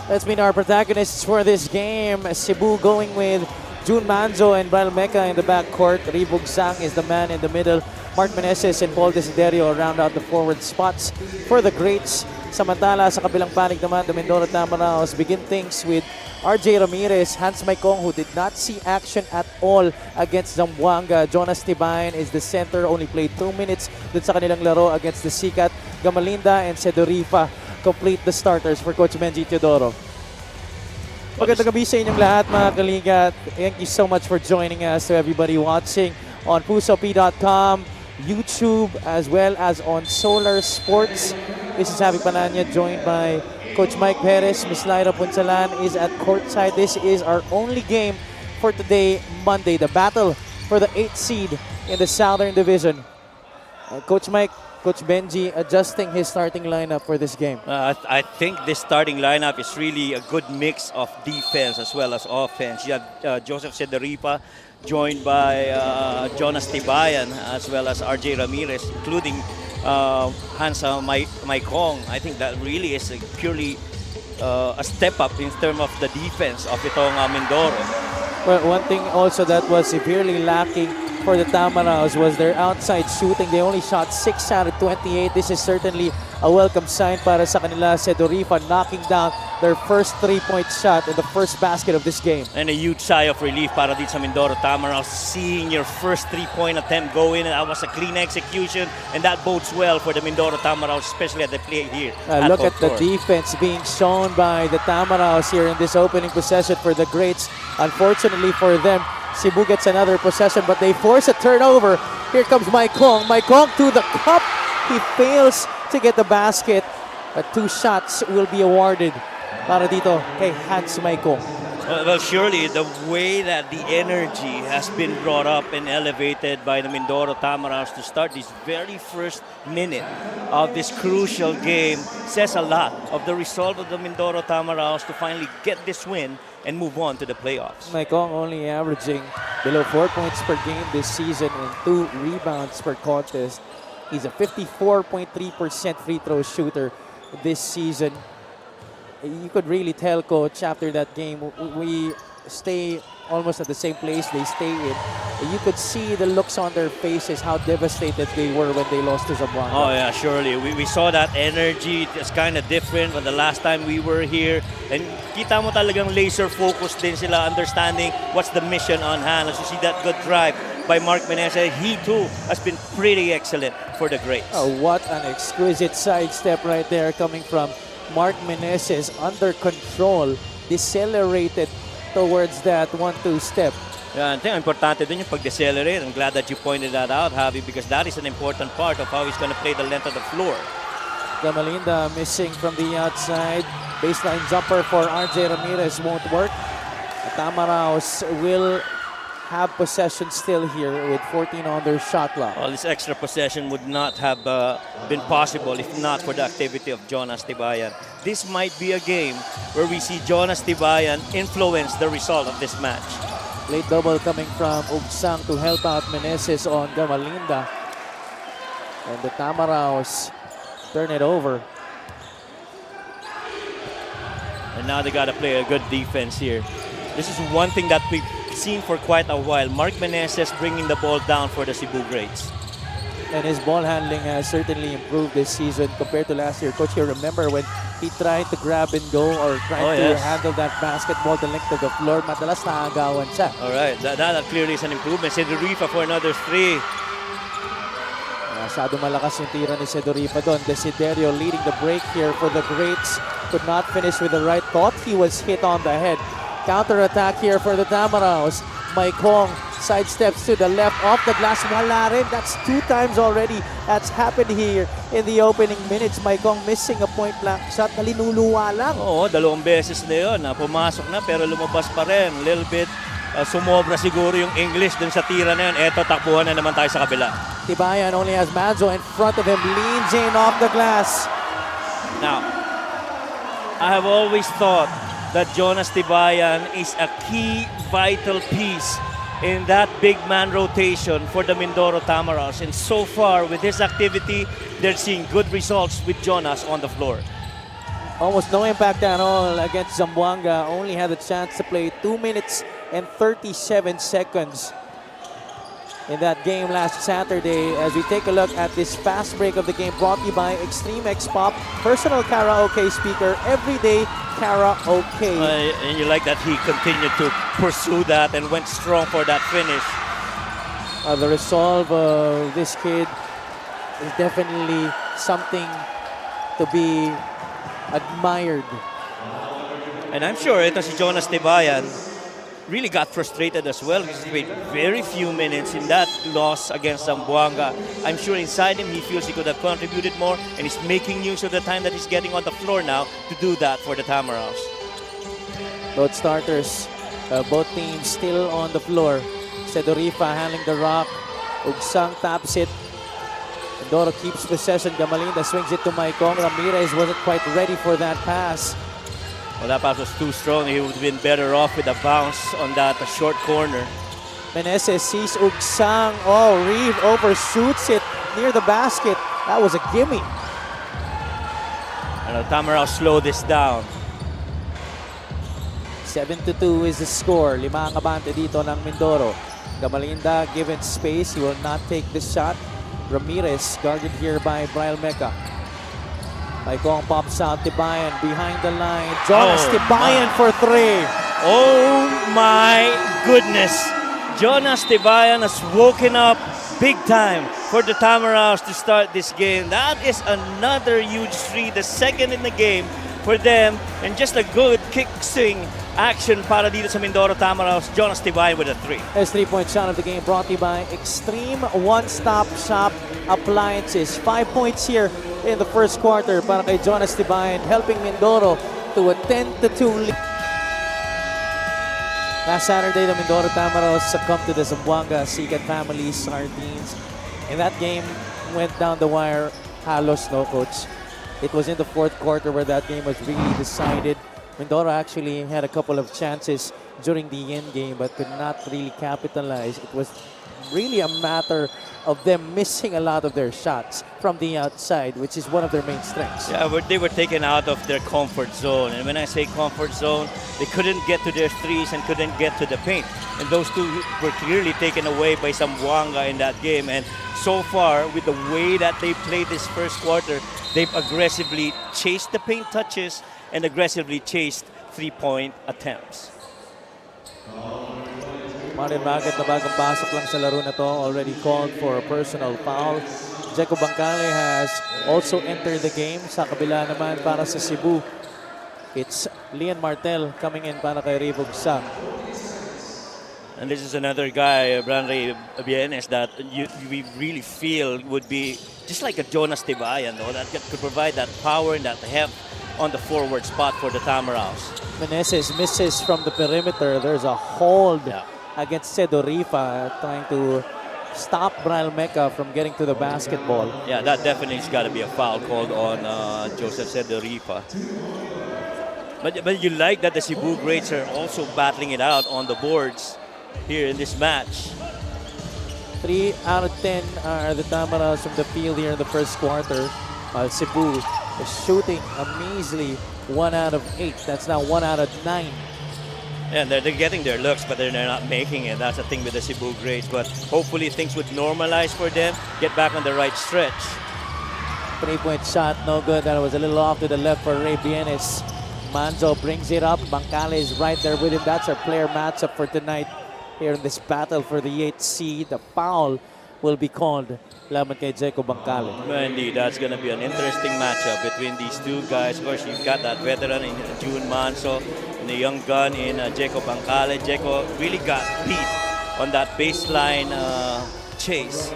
Let's meet our protagonists for this game. Cebu going with Jun Manzo and Brian Meca in the backcourt. Ribog Sang is the man in the middle. Mark Meneses and Paul Desiderio round out the forward spots for the greats. Samantala, sa kabilang panig naman, the Mindoro Tamaraos begin things with RJ Ramirez, Hans Maikong, who did not see action at all against Zamboanga. Jonas Tibayan is the center, only played 2 minutes dun sa kanilang laro against the Sikat. Gamalinda and Cedorifa complete the starters for Coach Benji Teodoro. Magandang gabi sa inyong lahat, mga kaliga. Thank you so much for joining us, to everybody watching on PusoP.com, YouTube, as well as on Solar Sports. This is Javi Pananya, joined by Coach Mike Perez. Miss Lyra Punsalan is at courtside. This is our only game for today, Monday, the battle for the 8th seed in the Southern Division. Coach Mike, Coach Benji adjusting his starting lineup for this game. I think this starting lineup is really a good mix of defense as well as offense. You have Joseph Cedoripa joined by Jonas Tibayan as well as RJ Ramirez, including Hansa Maikong. I think that really is purely a step up in terms of the defense of itong Mindoro. Well, one thing also that was severely lacking for the Tamaraos was their outside shooting. They only shot 6 out of 28. This is certainly a welcome sign para sa kanila. Cedorifa knocking down their first 3-point shot in the first basket of this game. And a huge sigh of relief para dito sa Mindoro Tamaraos, seeing your first 3-point attempt go in, and that was a clean execution, and that bodes well for the Mindoro Tamaraos, especially at the play here. Look at the defense being shown by the Tamaraos here in this opening possession for the greats. Unfortunately for them, Cebu gets another possession, but they force a turnover. Here comes Maikong. Maikong to the cup. He fails to get the basket, but 2 shots will be awarded para dito kay Hans Maikong. Well, surely the way that the energy has been brought up and elevated by the Mindoro Tamaraos to start this very first minute of this crucial game says a lot of the resolve of the Mindoro Tamaraos to finally get this win and move on to the playoffs. Maikong only averaging below 4 points per game this season and 2 rebounds per contest. He's a 54.3% free throw shooter this season. You could really tell, Coach, after that game, we stay almost at the same place they stay in. You could see the looks on their faces, how devastated they were when they lost to Zamboanga. Oh yeah, surely. We saw that energy. It's kind of different from the last time we were here. And kita mo talagang laser focused din sila, understanding what's the mission on hand. As you see that good drive by Mark Meneses, he too has been pretty excellent for the greats. Oh, what an exquisite sidestep right there coming from Mark Meneses, under control, decelerated towards that 1-2 step. Yeah, I think importante din yung pag-decelerate. I'm glad that you pointed that out, Javi, because that is an important part of how he's going to play the length of the floor. Gamalinda missing from the outside. Baseline jumper for RJ Ramirez won't work. The Tamaraos will have possession still here with 14 on their shot clock. Well, this extra possession would not have been possible if not for the activity of Jonas Tibayan. This might be a game where we see Jonas Tibayan influence the result of this match. Late double coming from Ugsang to help out Meneses on Gamalinda. And the Tamaraos turn it over. And now they got to play a good defense here. This is one thing that we've seen for quite a while. Mark Meneses bringing the ball down for the Cebu Greats. And his ball handling has certainly improved this season compared to last year. Coach, you remember when he tried to grab and go or tried to handle that basketball the length of the floor, madalas naagawan siya. All right, that clearly is an improvement. Cedorifa for another 3. Masyado malakas yung tira ni Cedorifa doon. Desiderio leading the break here for the greats. Could not finish with the right. Thought he was hit on the head. Counter-attack here for the Tamaraos. Maikong sidesteps to the left, off the glass. Wala rin. That's 2 times already. That's happened here in the opening minutes. Maikong missing a point-blank shot na linuluwa lang. Oo, 2 beses na yun. Pumasok na pero lumabas pa rin. Little bit sumobra siguro yung English dun sa tira na yun. Eto, takbuhan na naman tayo sa kabila. Tibayan only has Manzo in front of him. Leans in off the glass. Now, I have always thought that Jonas Tibayan is a key vital piece in that big man rotation for the Mindoro Tamaraos. And so far with this activity, they're seeing good results with Jonas on the floor. Almost no impact at all against Zamboanga. Only had a chance to play 2 minutes and 37 seconds in that game last Saturday. As we take a look at this fast break of the game, brought to you by Extreme X Pop, personal karaoke speaker, everyday karaoke. And you like that he continued to pursue that and went strong for that finish. The resolve of this kid is definitely something to be admired. And I'm sure ito si Jonas Tibayan really got frustrated as well. He's played very few minutes in that loss against Zamboanga. I'm sure inside him he feels he could have contributed more, and he's making use of the time that he's getting on the floor now to do that for the Tamaraws. Both starters, both teams still on the floor. Sedorifa handling the rock. Ugsang taps it. Mindoro keeps possession. Gamalinda swings it to Maikong. Ramirez wasn't quite ready for that pass. Well, that pass was too strong. He would have been better off with a bounce on that short corner. Meneses sees Ugsang. Oh, Reeve overshoots it near the basket. That was a gimme. And the Tamaraws slow this down. 7-2 is the score. 5 ang abante dito ng Mindoro. Gamalinda given space. He will not take the shot. Ramirez guarded here by Brian Mecca. Maikong pops out. Tibayan behind the line. Jonas Tibayan for 3. Oh my goodness. Jonas Tibayan has woken up big time for the Tamaraws to start this game. That is another huge three, the second in the game for them, and just a good kick swing action para dito sa Mindoro Tamaraws. Jonas Tibayan with a 3. As 3-point shot of the game brought to you by Extreme One-Stop Shop Appliances. 5 points here in the first quarter para kay Jonas Tibayan, helping Mindoro to a 10-2 lead. Last Saturday, the Mindoro Tamaraws succumbed to the Zamboanga Sikat family Sardines. And that game went down the wire, halos no, coach. It was in the fourth quarter where that game was really decided. Mindoro actually had a couple of chances during the end game but could not really capitalize. It was really a matter of them missing a lot of their shots from the outside, which is one of their main strengths. Yeah, but they were taken out of their comfort zone. And when I say comfort zone, they couldn't get to their threes and couldn't get to the paint. And those two were clearly taken away by Zamboanga in that game. And so far, with the way that they played this first quarter, they've aggressively chased the paint touches and aggressively chased three-point attempts. Martin Racket na bagong pasok lang sa laro na to, already called for a personal foul. Jeco Bancale has also entered the game. Sa kabila naman para sa Cebu, it's Lian Martel coming in para kay Rivog Sang. And this is another guy, Branray Bienes, that we really feel would be just like a Jonas Tibayan, though, that could provide that power and that heft on the forward spot for the Tamaraws. Meneses misses from the perimeter. There's a hold against Sedorifa, trying to stop Brian Mecca from getting to the basketball. Yeah, that definitely has got to be a foul called on Joseph Sedorifa. But you like that the Cebu greats are also battling it out on the boards here in this match. 3 out of 10 are the Tamaraws from the field here in the first quarter, while Cebu is shooting a measly 1 out of 8. That's now 1 out of 9. Yeah, they're getting their looks, but they're not making it. That's the thing with the Cebu greats. But hopefully things would normalize for them, get back on the right stretch. 3-point shot, no good. That was a little off to the left for Ray Bienes. Manzo brings it up. Bancale is right there with him. That's our player matchup for tonight here in this battle for the 8th seed. The foul will be called laban kay Jeco Bancale. Indeed, that's going to be an interesting matchup between these two guys. Of course, you've got that veteran in June Manso and the young gun in Jeco Bancale. Jeco really got beat on that baseline chase.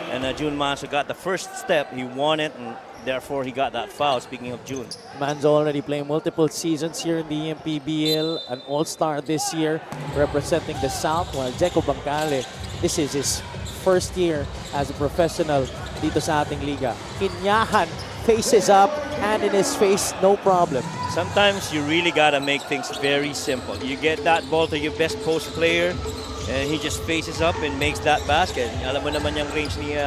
And June Manso got the first step. He won it, and therefore he got that foul, speaking of June. Manzo already playing multiple seasons here in the MPBL, an all-star this year representing the South, while Jeco Bancale, this is his first year as a professional dito sa ating liga. Kinyahan, faces up, hand in his face, no problem. Sometimes you really gotta make things very simple. You get that ball to your best post player, and he just faces up and makes that basket. Alam mo naman yung range ni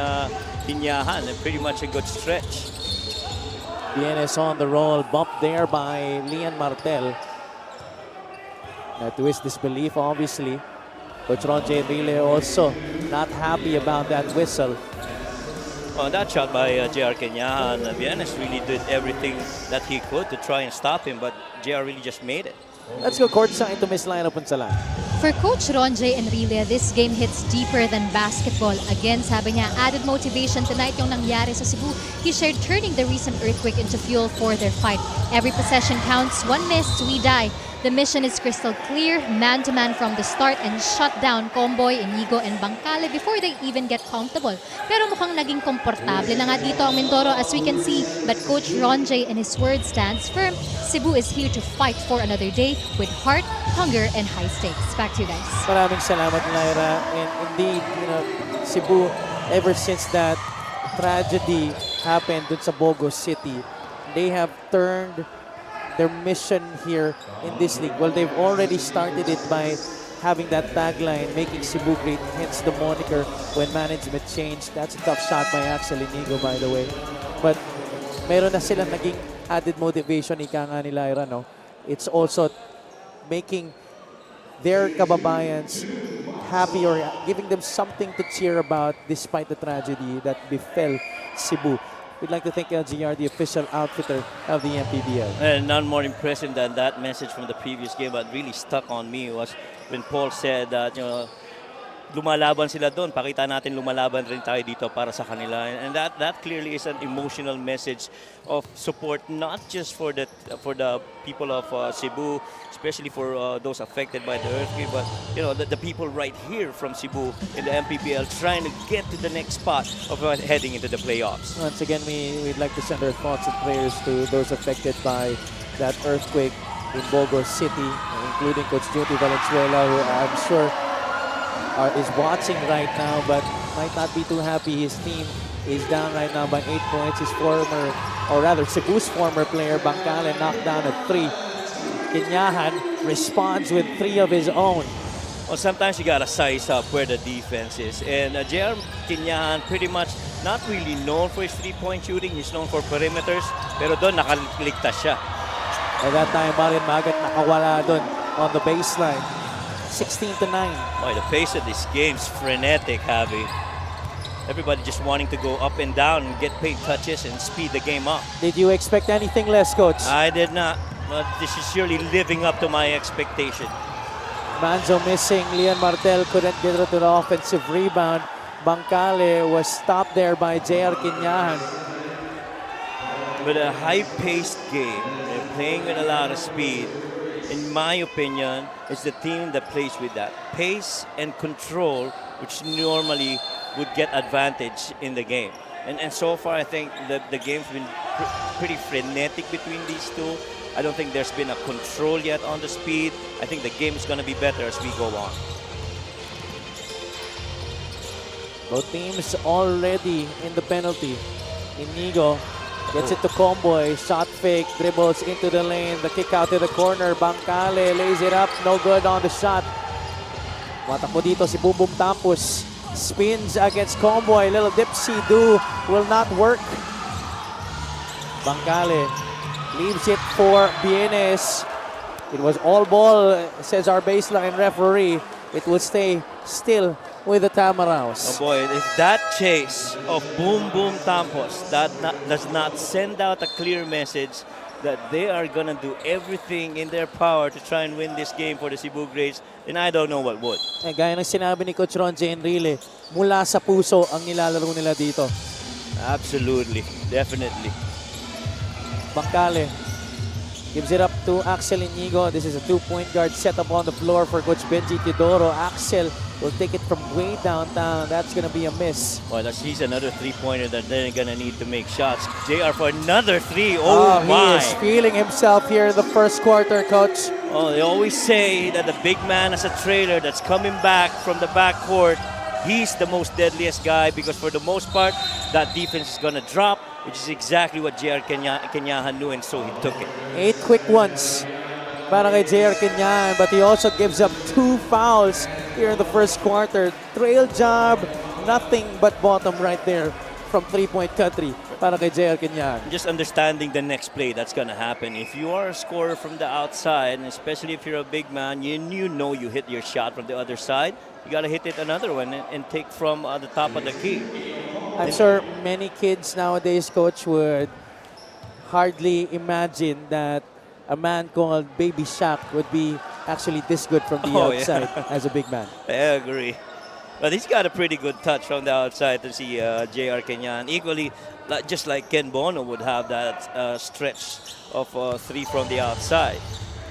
Kinyahan, pretty much a good stretch. Bienes on the roll, bumped there by Lian Martel. To his disbelief, obviously. Coach Ronje Enrile also not happy about that whistle. Well, that shot by JR Kenyahan, Bienes really did everything that he could to try and stop him, but JR really just made it. Let's go courtside to Miss Lineup Punsalan. For Coach Ronje Enrile, this game hits deeper than basketball. Again, sabi niya, added motivation tonight yung nangyari sa Cebu. He shared turning the recent earthquake into fuel for their fight. Every possession counts. One miss, we die. The mission is crystal clear, man-to-man from the start and shut down Comboy, Inigo, and Bangkale before they even get comfortable. Pero mukhang naging komportable na nga dito ang Mindoro as we can see. But Coach Ronje and his word stands firm. Cebu is here to fight for another day with heart, hunger, and high stakes. Back to you guys. Maraming salamat, Lyra. And indeed, Cebu, ever since that tragedy happened dun sa Bogo City, they have turned their mission here in this league. Well, they've already started it by having that tagline, making Cebu great, hence the moniker when management changed. That's a tough shot by Axel Inigo, by the way. But meron na silang naging added motivation, ika nga ni Lyra, no? It's also making their kababayans happy or giving them something to cheer about despite the tragedy that befell Cebu. We'd like to thank LGR, the official outfitter of the MPBL. And none more impressive than that message from the previous game, but really stuck on me was when Paul said that, lumalaban sila doon. Pakita natin lumalaban rin tayo dito para sa kanila. And that clearly is an emotional message of support, not just for the people of Cebu, especially for those affected by the earthquake, but the people right here from Cebu in the MPBL trying to get to the next spot of heading into the playoffs. Once again, we'd like to send our thoughts and prayers to those affected by that earthquake in Bogo City, including Coach Junti Valenzuela, who I'm sure is watching right now, but might not be too happy. His team is down right now by 8 points. His former, or rather Cebu's former player, Bangkale, knocked down a 3. Kenyahan responds with 3 of his own. Well, sometimes you gotta size up where the defense is. And JR Kenyahan pretty much not really known for his three-point shooting. He's known for perimeters. Pero doon, nakaligtas siya. At that time, Marian Magat nakawala doon on the baseline. 16-9. Boy, the pace of this game is frenetic, Javi. Everybody just wanting to go up and down and get paid touches and speed the game up. Did you expect anything less, Coach? I did not. But this is surely living up to my expectation. Manzo missing. Lian Martel couldn't get to the offensive rebound. Bangkale was stopped there by JR Kenyahan. With a high-paced game, they're playing with a lot of speed. In my opinion, it's the team that plays with that pace and control, which normally would get advantage in the game. And so far, I think the game's been pretty frenetic between these two. I don't think there's been a control yet on the speed. I think the game is going to be better as we go on. Both teams already in the penalty. Inigo gets it to Comboy, shot fake, dribbles into the lane, the kick out to the corner, Bangkale lays it up, no good on the shot. Matakbo dito si Bumbum Tampus, spins against Comboy, little dipsy do will not work. Bangkale leaves it for Bienes. It was all ball, says our baseline referee. It will stay still with the Tamaraos. Oh boy, if that chase of Boom Boom Tampos does not send out a clear message that they are going to do everything in their power to try and win this game for the Cebu Greats, then I don't know what would. Gaya ng sinabi ni Coach Ronje Enrile, mula sa puso ang nilalaro nila dito. Absolutely, definitely. Bangkale gives it up to Axel Inigo. This is a two-point guard set up on the floor for Coach Benji Teodoro. Axel will take it from way downtown. That's going to be a miss. Well, he's another three-pointer that they're going to need to make shots. JR for another 3. Oh my. He is feeling himself here in the first quarter, Coach. Oh, they always say that the big man is a trailer that's coming back from the backcourt. He's the most deadliest guy because for the most part, that defense is going to drop, which is exactly what JR Kenyahan knew, and so he took it. 8 quick ones para kay JR Kenyahan, but he also gives up 2 fouls here in the first quarter. Trail job, nothing but bottom right there from three-point country. para kay JR Kenyan. Just understanding the next play that's going to happen. If you are a scorer from the outside, and especially if you're a big man, you know you hit your shot from the other side. You got to hit it another one and take from the top of the key. I'm sure many kids nowadays, Coach, would hardly imagine that a man called Baby Shaq would be actually this good from the outside as a big man. I agree. But he's got a pretty good touch from the outside to see JR Kenyan. Equally, just like Ken Bono would have that stretch of 3 from the outside.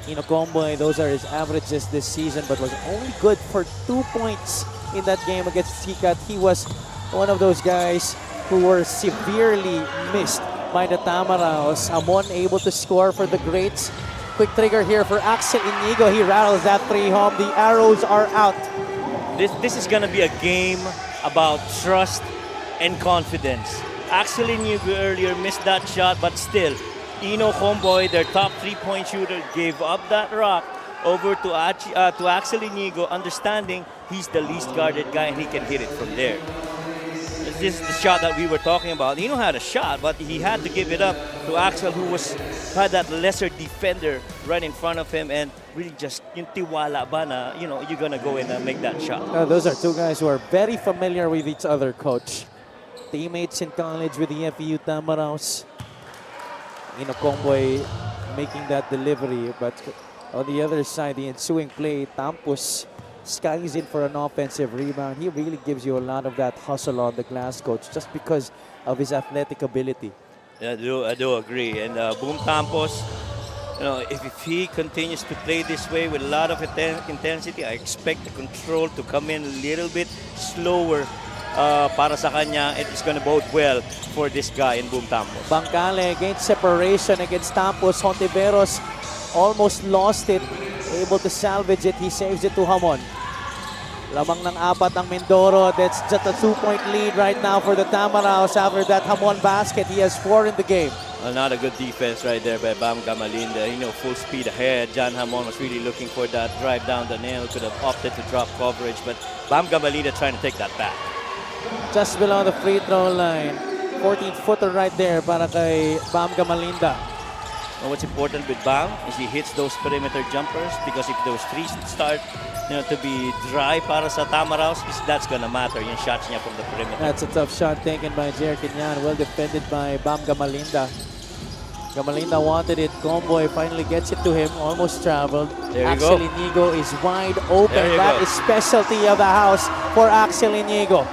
Comboy, those are his averages this season, but was only good for 2 points in that game against Sikat. He was one of those guys who were severely missed by the Tamaraos. Amon able to score for the Greats. Quick trigger here for Axel Inigo. He rattles that 3 home. The arrows are out. This is going to be a game about trust and confidence. Axel Inigo earlier missed that shot, but still, Ino Comboy, their top 3-point shooter, gave up that rock over to Axel Inigo, understanding he's the least guarded guy and he can hit it from there. This is the shot that we were talking about. Ino had a shot, but he had to give it up to Axel, who had that lesser defender right in front of him, and really just yung tiwala ba na, you're gonna go in and make that shot. Those are two guys who are very familiar with each other, Coach. Teammates in college with the FEU Tamaraos. Comboy making that delivery, but on the other side, the ensuing play, Tampus skies in for an offensive rebound. He really gives you a lot of that hustle on the glass, Coach, just because of his athletic ability. Yeah, I do agree. And Boom Campos, if he continues to play this way with a lot of intensity, I expect the control to come in a little bit slower para sa kanya. It is going to bode well for this guy in Boom Campos. Bangkale against separation against Tampos. Hontiveros almost lost it. Able to salvage it. He saves it to Hamon. Lamang ng 4 ang Mindoro. That's just a 2-point lead right now for the Tamaraos. After that Hamon basket, he has 4 in the game. Not a good defense right there by Bam Gamalinda. Full speed ahead. John Hamon was really looking for that drive down the nail. Could have opted to drop coverage, but Bam Gamalinda trying to take that back. Just below the free throw line. 14-footer right there para kay Bam Gamalinda. And what's important with Bam is he hits those perimeter jumpers, because if those threes start to be dry para sa Tamaraos, that's gonna matter yung shots niya from the perimeter. That's a tough shot taken by Jer Kenyan. Well defended by Bam Gamalinda. Gamalinda wanted it. Comboy finally gets it to him. Almost traveled. There you Axel go. Inigo is wide open. That go. is specialty of the house for Axel Inigo.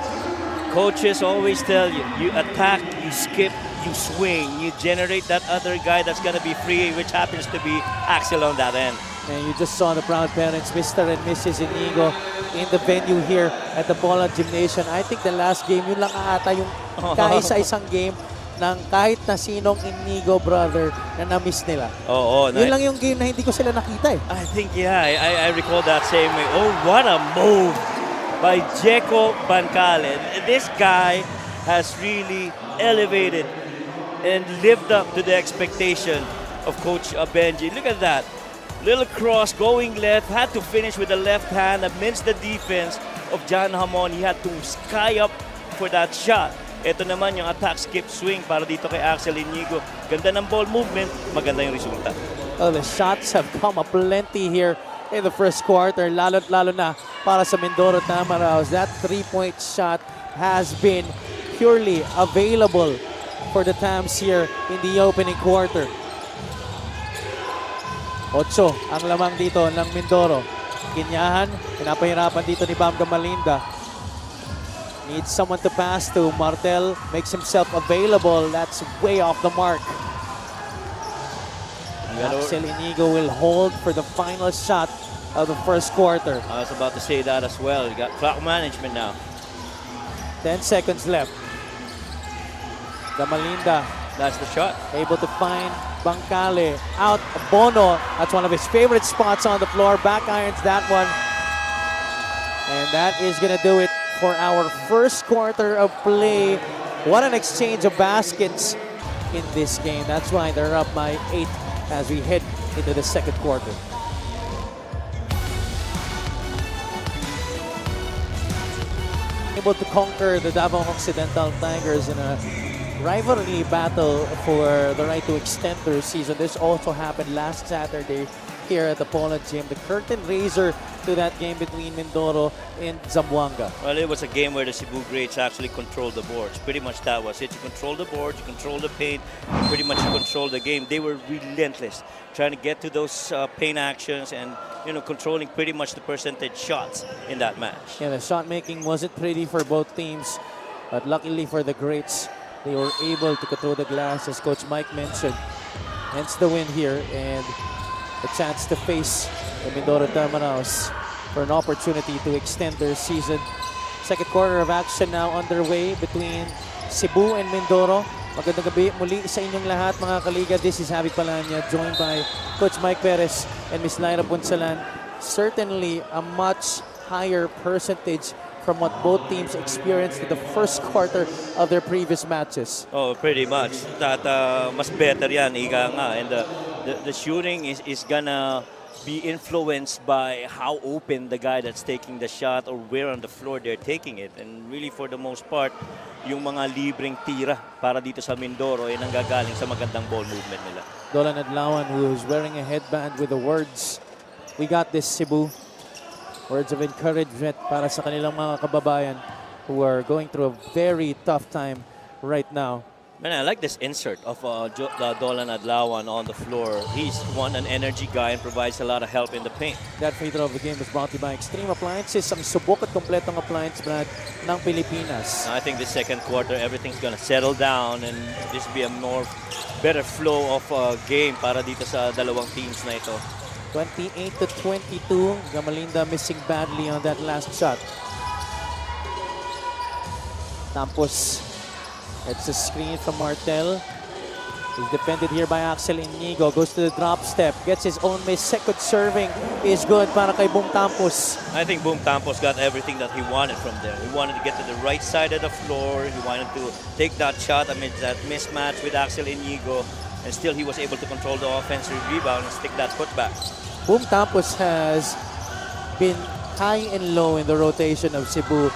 Coaches always tell you, you attack, you skip, you swing, you generate that other guy that's going to be free, which happens to be Axel on that end. And you just saw the proud parents, Mr. and Mrs. Inigo, in the venue here at the Bola Gymnasium. I think the last game, yun lang ata yung kaisa-isang game ng kahit na sinong Inigo brother na na-miss nila. Yun lang yung game na hindi ko sila nakita eh. I think, I recall that same way. Oh, what a move by Jeko Bancale. This guy has really elevated and lived up to the expectation of Coach Benji. Look at that. Little cross going left, had to finish with the left hand amidst the defense of John Hamon. He had to sky up for that shot. Ito naman yung attack, skip, swing para dito kay Axel Inigo. Ganda ng ball movement, maganda yung resulta. Oh, the shots have come aplenty here in the first quarter, lalo na para sa Mindoro Tamaraos. That 3-point shot has been purely available for the Tams here in the opening quarter. 8 ang lamang dito ng Mindoro. Kinyahan, pinapahirapan dito ni Bam Gamalinda. Needs someone to pass to. Martel makes himself available. That's way off the mark. Axel Inigo will hold for the final shot of the first quarter. I was about to say that as well. You got clock management now. 10 seconds left. Gamalinda, that's the shot. Able to find Bangkale. Out Bono. That's one of his favorite spots on the floor. Back irons that one. And that is going to do it for our first quarter of play. What an exchange of baskets in this game. That's why they're up by 8 as we head into the second quarter. Able to conquer the Davao Occidental Tigers in a rivalry battle for the right to extend their season. This also happened last Saturday here at the Poland Gym. The curtain raiser to that game between Mindoro and Zamboanga. Well, it was a game where the Cebu Greats actually controlled the boards. Pretty much that was it. You control the boards, you control the paint, pretty much you control the game. They were relentless, trying to get to those paint actions and controlling pretty much the percentage shots in that match. Yeah, the shot making wasn't pretty for both teams, but luckily for the Greats, they were able to control the glass, as Coach Mike mentioned. Hence the win here and a chance to face the Mindoro Tamaraos for an opportunity to extend their season. Second quarter of action now underway between Cebu and Mindoro. Magandang gabi muli sa inyong lahat mga kaliga. This is Javi Palanya, joined by Coach Mike Perez and Miss Lyra Punsalan. Certainly a much higher percentage from what both teams experienced in the first quarter of their previous matches. Oh, pretty much. That mas better yan, ika nga. And the shooting is gonna be influenced by how open the guy that's taking the shot or where on the floor they're taking it. And really for the most part, yung mga libreng tira para dito sa Mindoro ay nanggagaling sa magandang ball movement nila. Dolan Adlawan, who is wearing a headband with the words, "We got this, Cebu." Words of encouragement para sa kanilang mga kababayan who are going through a very tough time right now. Man, I like this insert of Dolan Adlawan on the floor. He's an energy guy and provides a lot of help in the paint. That free throw of the game was brought to you by Extreme Appliances, ang subok at kompletong appliance brand ng Pilipinas. I think the second quarter, everything's gonna settle down and this will be a better flow of game para dito sa dalawang teams na ito. 28-22, Gamalinda missing badly on that last shot. Tampos, it's a screen from Martel. He's defended here by Axel Inigo, goes to the drop step, gets his own miss. Second serving is good para kay Boom Tampos. I think Boom Tampos got everything that he wanted from there. He wanted to get to the right side of the floor. He wanted to take that shot amid that mismatch with Axel Inigo. And still he was able to control the offensive rebound and stick that putback. Boom Tampos has been high and low in the rotation of Cebu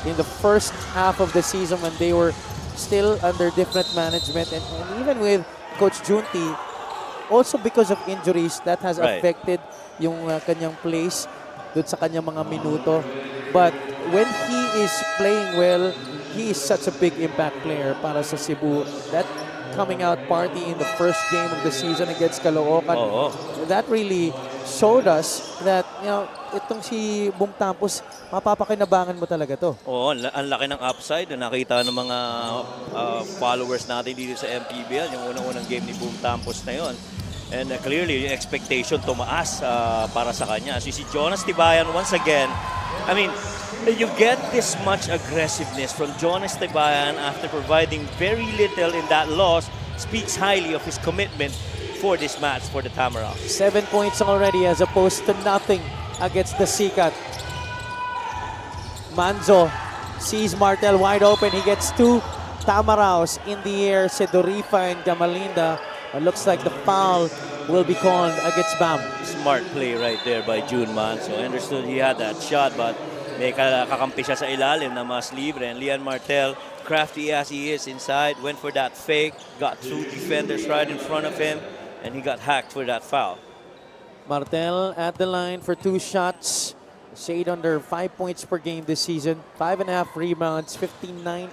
in the first half of the season when they were still under different management, and even with Coach Junti, also because of injuries, that has affected yung kanyang place dun sa kanyang mga minuto. But when he is playing well, he is such a big impact player para sa Cebu. That coming out party in the first game of the season against Caloocan, that really showed us that, itong si Boom Tampos, mapapakinabangan mo talaga to. Oo, ang laki ng upside na nakita ng mga followers natin dito sa MPBL, yung unang-unang game ni Boom Tampos na yon. And clearly, yung expectation tumaas para sa kanya. As you see, Jonas Tibayan once again, I mean, you get this much aggressiveness from Jonas Tibayan after providing very little in that loss, speaks highly of his commitment for this match for the Tamaraw. 7 points already as opposed to nothing against the Sikat. Manzo sees Martel wide open. He gets two Tamaraws in the air. Sedorifa and Gamalinda. It looks like the foul will be called against Bam. Smart play right there by June Manso. I understood he had that shot, but may kakampi siya sa ilalim na mas libre. And Lian Martel, crafty as he is inside, went for that fake, got two defenders right in front of him, and he got hacked for that foul. Martel at the line for two shots. Shade under 5 points per game this season. 5.5 rebounds, 59%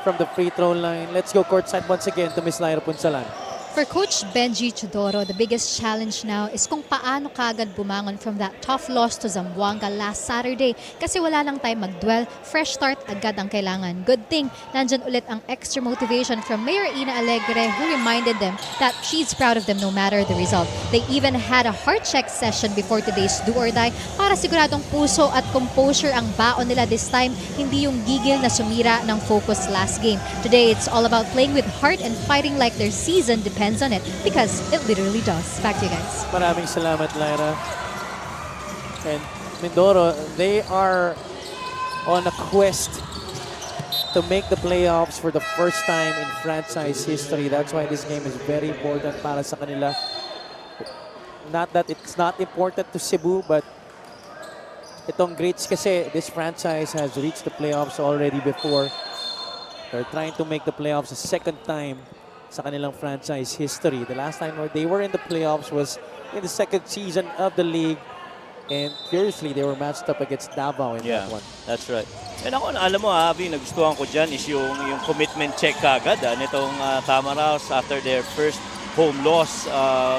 from the free throw line. Let's go courtside once again to Miss Lyra Punsalan. For Coach Benji Chodoro, the biggest challenge now is kung paano kagad bumangon from that tough loss to Zamboanga last Saturday kasi wala lang time mag-dwell, fresh start agad ang kailangan. Good thing, nandyan ulit ang extra motivation from Mayor Ina Alegre who reminded them that she's proud of them no matter the result. They even had a heart check session before today's do or die para siguradong puso at composure ang baon nila this time, hindi yung gigil na sumira ng focus last game. Today, it's all about playing with heart and fighting like their season depends on it because it literally does. Back to you guys. Maraming salamat, Lyra. And Mindoro, they are on a quest to make the playoffs for the first time in franchise history. That's why this game is very important para sa kanila. Not that it's not important to Cebu, but itong Greats kasi, this franchise has reached the playoffs already before. They're trying to make the playoffs a second time sa kanilang franchise history. The last time they were in the playoffs was in the second season of the league. And curiously, they were matched up against Davao in that one. That's right. And ako, alam mo, Avi, nagustuhan ko dyan is yung commitment check kagad nitong Tamaraos after their first home loss,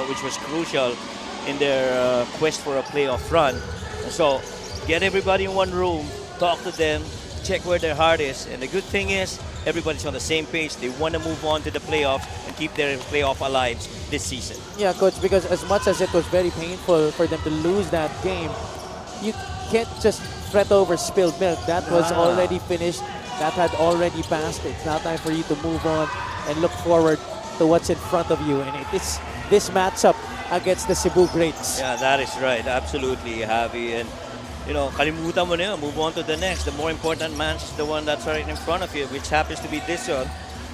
which was crucial in their quest for a playoff run. And so, get everybody in one room, talk to them, check where their heart is. And the good thing is, everybody's on the same page. They want to move on to the playoffs and keep their playoff lives this season. Yeah, Coach, because as much as it was very painful for them to lose that game, you can't just fret over spilled milk. That was already finished. That had already passed. It's now time for you to move on and look forward to what's in front of you. And it's this matchup against the Cebu Greats. Yeah, that is right. Absolutely, Javi. And you know, kalimutan mo na yun. Move on to the next. The more important match is the one that's right in front of you, which happens to be this one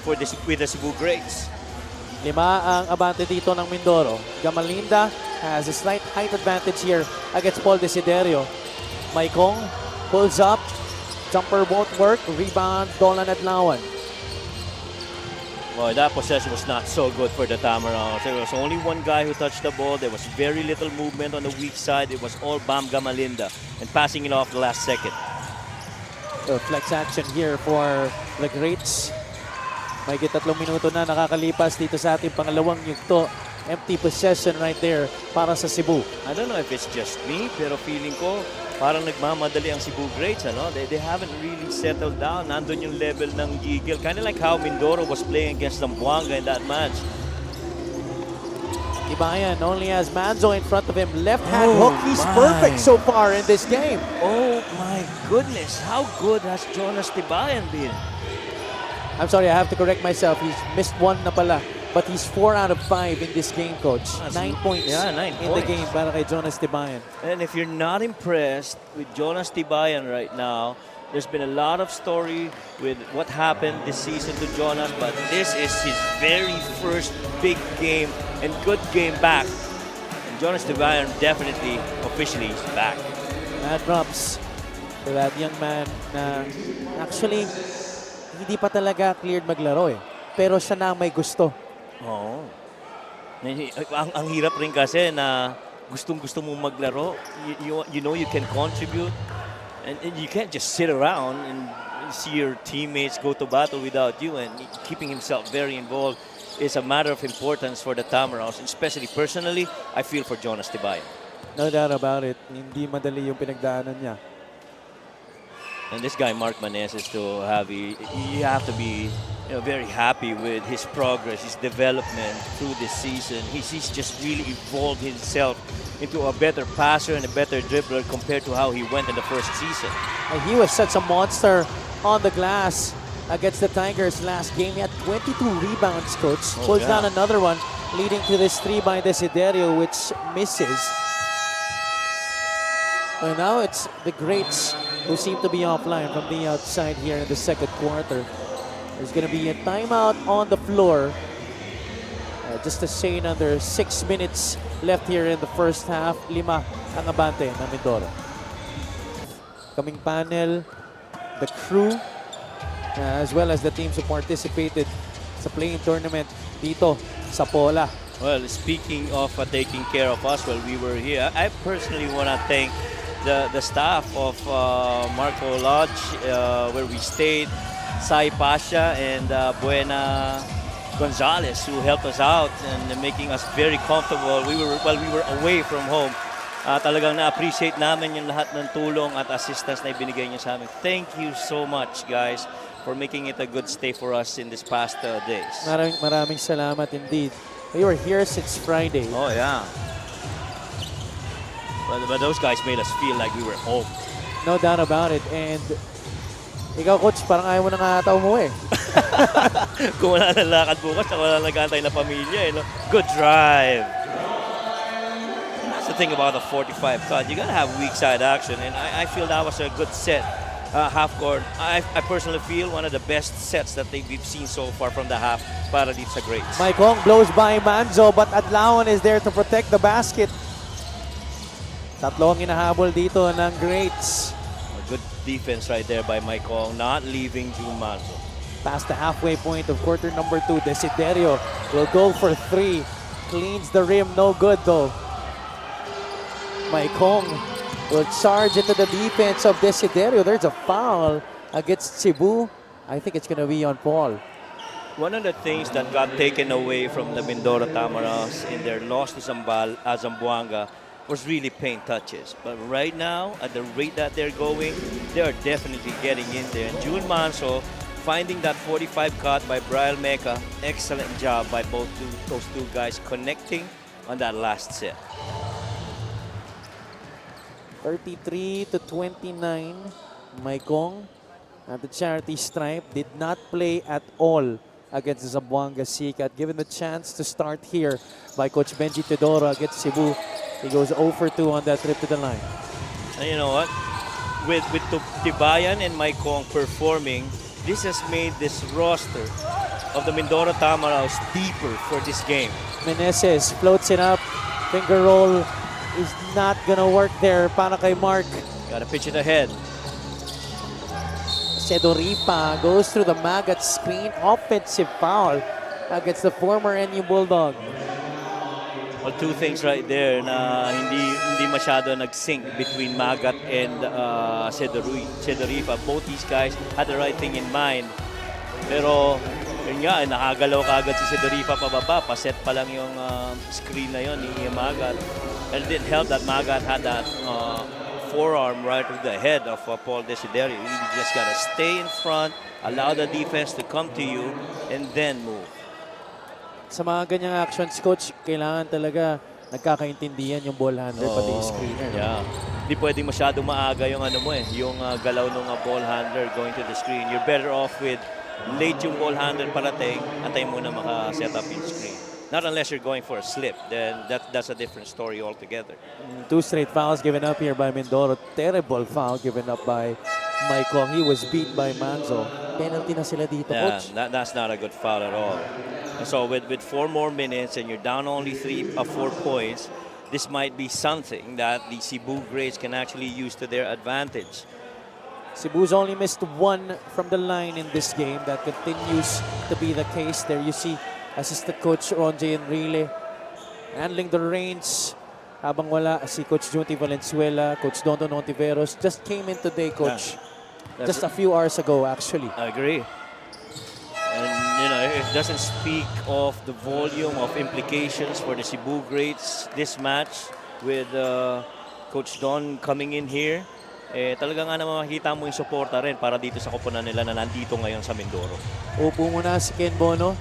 with the Cebu Greats. 5 ang abante dito ng Mindoro. Gamalinda has a slight height advantage here against Paul Desiderio. Maikong pulls up. Jumper won't work. Rebound, Dolan Adlawan. Well, that possession was not so good for the Tamaraos. There was only one guy who touched the ball. There was very little movement on the weak side. It was all Bam Gamalinda and passing it off the last second. So flex action here for the Greats. May 3 minuto na nakakalipas dito sa ating pangalawang yugto. Empty possession right there para sa Cebu. I don't know if it's just me, pero feeling ko parang nagmamadali ang Cebu Greats. Ano? They haven't really settled down. Nandun yung level ng Gigil. Kind of like how Mindoro was playing against Zamboanga in that match. Tibayan only has Manzo in front of him. Left hand hook. He's perfect so far in this game. Oh my goodness. How good has Jonas Tibayan been? I'm sorry, I have to correct myself. He's missed one na pala. But he's 4 out of 5 in this game, Coach. 9 points in the game para kay Jonas Tibayan. And if you're not impressed with Jonas Tibayan right now, there's been a lot of story with what happened this season to Jonas, but this is his very first big game and good game back. And Jonas Tibayan definitely officially is back. Mad props for that young man na actually hindi pa talaga cleared maglaro eh. Pero siya na may gusto. Oo. Ang hirap rin kasi na gustong-gusto mong maglaro. You know you can contribute. And you can't just sit around and see your teammates go to battle without you. And keeping himself very involved is a matter of importance for the Tamaraos. Especially personally, I feel for Jonas Tibayan. No doubt about it. Hindi madali yung pinagdaanan niya. And this guy, Mark Maneses, to have you have to be very happy with his progress, his development through this season. He's just really evolved himself into a better passer and a better dribbler compared to how he went in the first season. And he was such a monster on the glass against the Tigers last game. He had 22 rebounds, Coach. Pulls down another one, leading to this 3 by Desiderio, which misses. And now it's the Greats who seem to be offline from the outside here in the second quarter. There's going to be a timeout on the floor. Just to say another 6 minutes left here in the first half. 5 ang abante ng Mindoro. Coming panel, the crew, as well as the teams who participated sa playing tournament dito sa Pola. Well, speaking of taking care of us while we were here, I personally want to thank the staff of Marco Lodge, where we stayed, Sai Pasha and Buena Gonzalez, who helped us out and making us very comfortable. While we were away from home. Talagang na-appreciate namin yung lahat ng tulong at assistance na ibinigay niyo sa amin. Thank you so much, guys, for making it a good stay for us in this past days. Maraming salamat indeed. We were here since Friday. Oh, yeah. But those guys made us feel like we were home. No doubt about it. And ikaw, Coach, parang ayaw mo na nga ata umuwi. Kung wala nang lakad bukas, wala nang nag-aantay na pamilya. Good drive. That's the thing about a 45 cut. You gotta have weak side action. And I feel that was a good set. Half court. I personally feel one of the best sets that we've seen so far from the half para dito sa Greats. Maikong blows by Manzo, but Adlawan is there to protect the basket. Tatlo ang hinahabol dito ng Greats. A good defense right there by Maikong, not leaving June Manzo. past the halfway point of quarter number 2. Desiderio will go for 3. Cleans the rim, no good though. Maikong will charge into the defense of Desiderio. There's a foul against Cebu. I think it's going to be on Paul. One of the things that got taken away from the Mindoro Tamaraws in their loss to Zamboanga was really paint touches. But right now, at the rate that they're going, they are definitely getting in there. And June Manso finding that 45 cut by Brian Mecca. Excellent job by those two guys connecting on that last set. 33-29. Maikong at the charity stripe did not play at all against the Zamboanga Sikat. Given the chance to start here by Coach Benji Teodoro against Cebu, he goes 0 for 2 on that trip to the line. And you know what? With Tibayan and Maikong performing, this has made this roster of the Mindoro Tamaraws deeper for this game. Meneses floats it up. Finger roll is not gonna work there para kay Mark. Gotta pitch it ahead. Sedoripa goes through the Magat screen. Offensive foul against the former NU Bulldog. Well, two things right there na hindi masyado nag-sync between Magat and Sedoripa. Both these guys had the right thing in mind. Pero yun nga, nakagalaw kaagad si Sedoripa pababa. Paset pa lang yung screen na yun ni Magat. And it didn't help that Magat had that forearm right to the head of Paul Desiderio. You just gotta stay in front, allow the defense to come to you, and then move. Sa mga ganyang actions, Coach, kailangan talaga nagkakaintindihan yung ball handler pati yung screener. Yeah. Hindi pwedeng masyadong maaga yung yung galaw ng ball handler going to the screen. You're better off with late yung ball handler parating, antay muna maka-set up yung screen. Not unless you're going for a slip, then that's a different story altogether. 2 straight fouls given up here by Mindoro. Terrible foul given up by Maikong. He was beat by Manzo. Penalty na sila dito, Yeah, Coach. that's not a good foul at all. And so with 4 more minutes and you're down only 4 points, this might be something that the Cebu Greats can actually use to their advantage. Cebu's only missed 1 from the line in this game. That continues to be the case. There you see Assistant Coach Ronje Enrile handling the reins habang wala si Coach Junti Valenzuela. Coach Dondon Ontiveros just came in today, Coach. Yeah. Just a few hours ago, actually. I agree. And, you know, it doesn't speak of the volume of implications for the Cebu Greats this match with Coach Don coming in here. Talaga nga naman makikita mo yung suporta rin para dito sa koponan nila na nandito ngayon sa Mindoro. Upo muna si Ken Bono.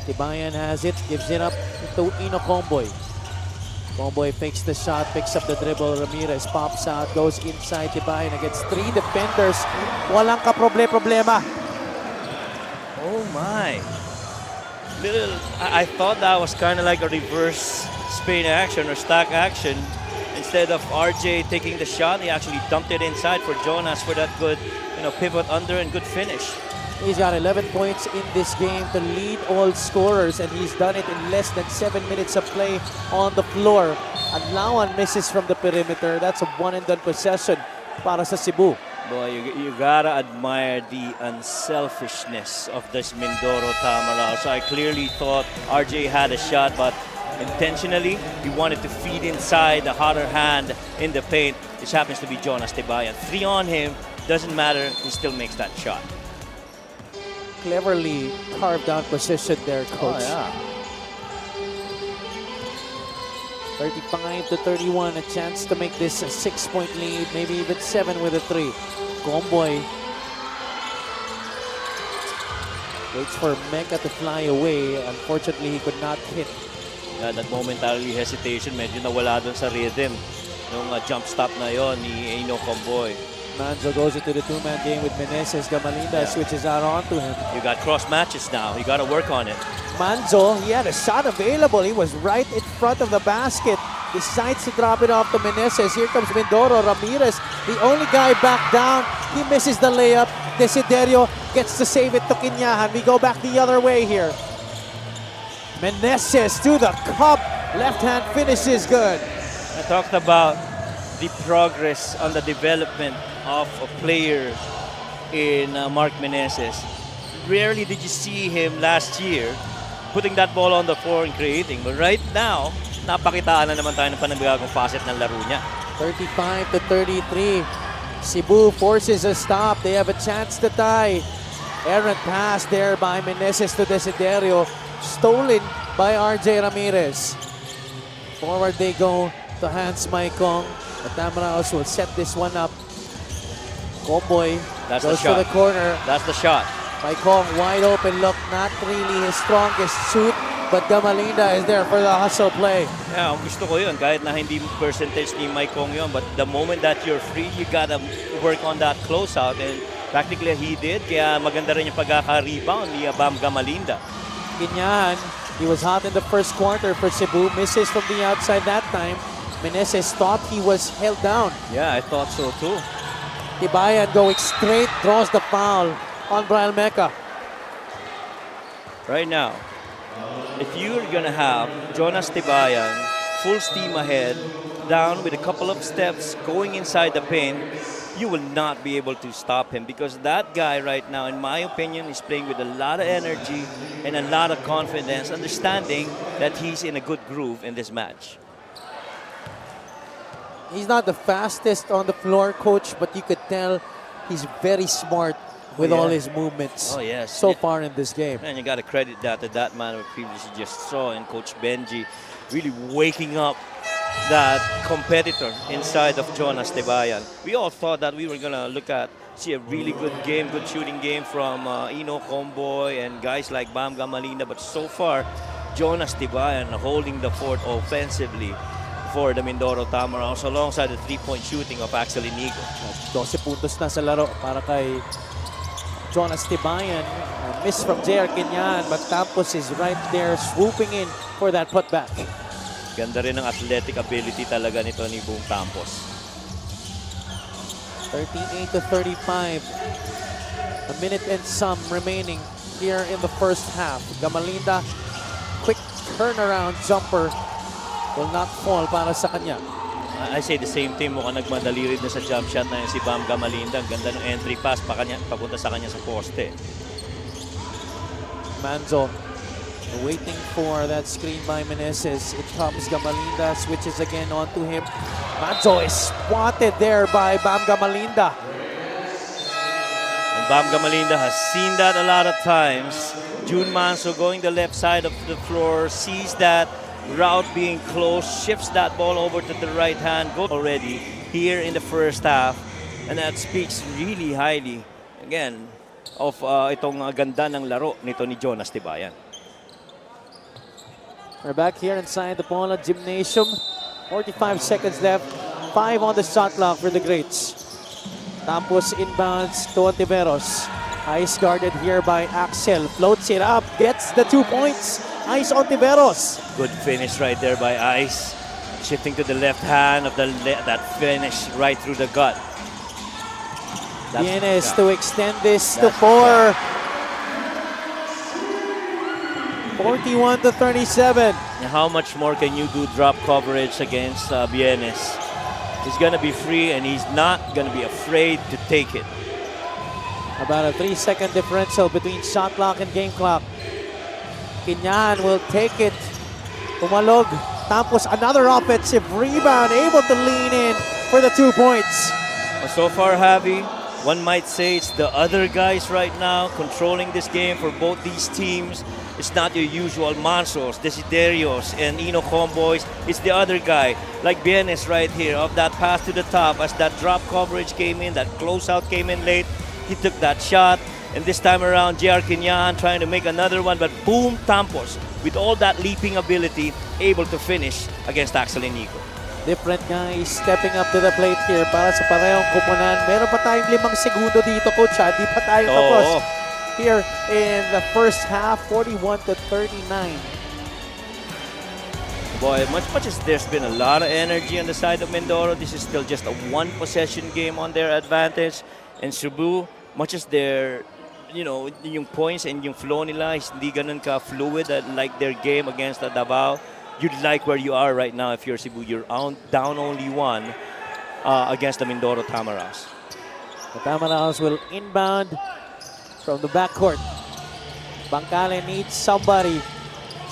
Tibayan has it, gives it up to Ino Comboy. Comboy fakes the shot, picks up the dribble. Ramirez pops out, goes inside Tibayan against 3 defenders. Walang kaproblema. Oh my. I thought that was kind of like a reverse spin action or stack action. Instead of RJ taking the shot, he actually dumped it inside for Jonas for that good, pivot under and good finish. He's got 11 points in this game to lead all scorers, and he's done it in less than 7 minutes of play on the floor. Adlawan misses from the perimeter. That's a one-and-done possession para sa Cebu. Boy, you gotta admire the unselfishness of this Mindoro Tamaraws. So I clearly thought RJ had a shot, but intentionally, he wanted to feed inside the hotter hand in the paint. This happens to be Jonas Tibayan. 3 on him, doesn't matter, he still makes that shot. Cleverly carved out position there, Coach. Oh, yeah. 35-31, a chance to make this a 6-point lead, maybe even 7 with a 3. Comboy waits for Mecca to fly away. Unfortunately, he could not hit. Yeah, that momentary hesitation, medyo nawala dun sa rhythm. Nung jump stop na yon ni Ino Comboy. Manzo goes into the 2-man game with Meneses. Gamalinda switches out onto him. You got cross matches now. You got to work on it. Manzo, he had a shot available. He was right in front of the basket. Decides to drop it off to Meneses. Here comes Mindoro. Ramirez, the only guy back down. He misses the layup. Desiderio gets to save it to Kinyahan. We go back the other way here. Meneses to the cup. Left hand finish is good. I talked about the progress on the development of a player in Mark Meneses. Rarely did you see him last year putting that ball on the floor and creating. But right now, napakitaan na naman tayo ng panibagong facet ng laro niya. 35 to 33. Cebu forces a stop. They have a chance to tie. Errant pass there by Meneses to Desiderio. Stolen by RJ Ramirez. Forward they go to Hans Maikong. The Tamaraos will set this one up. Comboy goes to the corner. That's the shot. Maikong wide open look. Not really his strongest suit. But Gamalinda is there for the hustle play. Yeah, gusto ko yun. Kahit na hindi percentage ni Maikong yun. But the moment that you're free, you gotta work on that closeout. And practically he did. Kaya maganda rin yung pagkaka-rebound ni Bam Gamalinda. Ginyan, he was hot in the first quarter for Cebu. Misses from the outside that time. Meneses thought he was held down. Yeah, I thought so too. Tibayan going straight, draws the foul on Brian Mecca. Right now, if you're gonna have Jonas Tibayan full steam ahead, down with a couple of steps, going inside the paint, you will not be able to stop him because that guy right now, in my opinion, is playing with a lot of energy and a lot of confidence, understanding that he's in a good groove in this match. He's not the fastest on the floor, coach, but you could tell he's very smart with all his movements so far in this game. And you got to credit that to that man we previously just saw in Coach Benji, really waking up that competitor inside of Jonas Tibayan. We all thought that we were going to see a really good game, good shooting game from Ino Comboy and guys like Bam Gamalinda. But so far, Jonas Tibayan holding the fort offensively for the Mindoro Tamaraos alongside the three-point shooting of Axel Inigo. 12 puntos na sa laro para kay Jonas Tibayan. A miss from JR Kenyan, but Campos is right there swooping in for that putback. Ganda rin ang athletic ability talaga nito ni Boom Campos. 38 to 35. A minute and some remaining here in the first half. Gamalinda, quick turnaround jumper will not fall para sa kanya. I say the same thing. Mukhang nagmadali rin na sa jump shot na yung si Bam Gamalinda. Ang ganda ng entry pass papunta sa kanya sa poste. Manzo waiting for that screen by Meneses. It comes Gamalinda, switches again onto him. Manzo is spotted there by Bam Gamalinda. And Bam Gamalinda has seen that a lot of times. June Manso going the left side of the floor, sees that route being close, shifts that ball over to the right hand, goal already here in the first half. And that speaks really highly, again, of itong ganda ng laro nito ni Jonas Tibayan. We're back here inside the Paula Gymnasium. 45 seconds left. 5 on the shot clock for the Greats. Campos inbounds to Ontiveros. Ice guarded here by Axel. Floats it up. Gets the 2 points. Ice Ontiveros. Good finish right there by Ice. Shifting to the left hand of that finish right through the gut. Vienes to extend this to 4. 41 to 37. Now how much more can you do drop coverage against Vienes? He's going to be free and he's not going to be afraid to take it. About a 3-second differential between shot clock and game clock. Kinyan will take it. Pumalog. Tapos another offensive rebound. Able to lean in for the 2 points. So far, Javi, one might say it's the other guys right now controlling this game for both these teams. It's not your usual Mansos, Desiderios, and Ino Comboys. It's the other guy, like Vienes right here, of that pass to the top as that drop coverage came in, that closeout came in late. He took that shot, and this time around, JR Kenyan trying to make another one, but boom, Campos, with all that leaping ability, able to finish against Axel Inigo. Different guys stepping up to the plate here para sa parehong kupunan. Meron pa tayong 5 segundo dito, Coach. Di pa tayo tapos. Here in the first half, 41 to 39. Boy, much as there's been a lot of energy on the side of Mindoro, this is still just a one-possession game on their advantage. And Cebu, much as their, yung points and yung flow nila is hindi ganun ka-fluid like their game against the Davao. You'd like where you are right now if you're Cebu. You're down only 1 against the Mindoro Tamaraos. The Tamaraos will inbound from the backcourt. Bangkale needs somebody.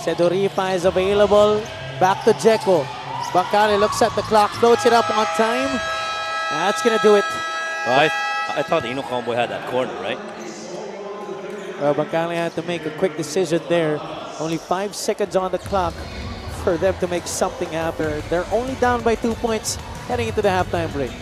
Sedoripa is available. Back to Jeko. Bangkale looks at the clock, floats it up on time. That's gonna do it. Well, I thought Ino Combo had that corner, right? Well, Bangkale had to make a quick decision there. Only 5 seconds on the clock for them to make something happen. They're only down by 2 points heading into the halftime break.